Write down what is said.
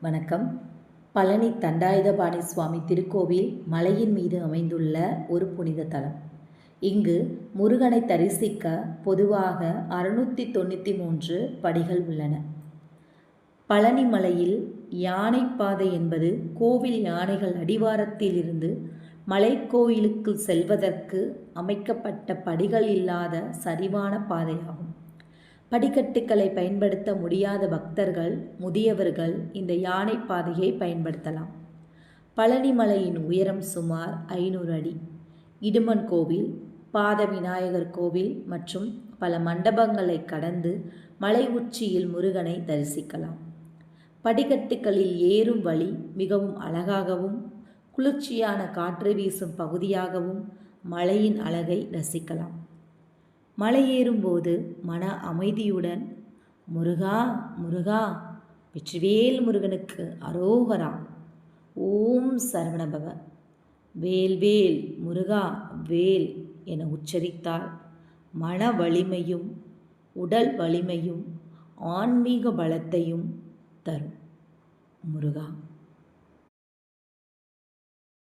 வணக்கம். பழனி தண்டாயுதபாணி சுவாமி திருக்கோவில் மலையின் மீது அமைந்துள்ள ஒரு புனித தலம். இங்கு முருகனை தரிசிக்க பொதுவாக 693 படிகள் உள்ளன. பழனி மலையில் யானைப்பாதை என்பது கோவில் யானைகள் அடிவாரத்தில் இருந்து மலைக்கோயிலுக்கு செல்வதற்கு அமைக்கப்பட்ட படிகள் இல்லாத சரிவான பாதையாகும். படிக்கட்டுகளை பயன்படுத்த முடியாத பக்தர்கள், முதியவர்கள் இந்த யானை பாதையை பயன்படுத்தலாம். பழனி மலையின் உயரம் சுமார் 500 அடி. இடுமன் கோவில், பாத விநாயகர் கோவில் மற்றும் பல மண்டபங்களை கடந்து மலை உச்சியில் முருகனை தரிசிக்கலாம். படிக்கட்டுகளில் ஏறும் வழி மிகவும் அழகாகவும் குளிர்ச்சியான காற்று வீசும் பகுதியாகவும் மலையின் அழகை ரசிக்கலாம். மலையேறும்போது மன அமைதியுடன் முருகா முருகா, வெற்றிவேல் முருகனுக்கு அரோகரா, ஓம் சரவணபவ, வேல்வேல் முருகா வேல் என உச்சரித்தால் மன வலிமையும் உடல் வலிமையும் ஆன்மீக பலத்தையும் தரும். முருகா.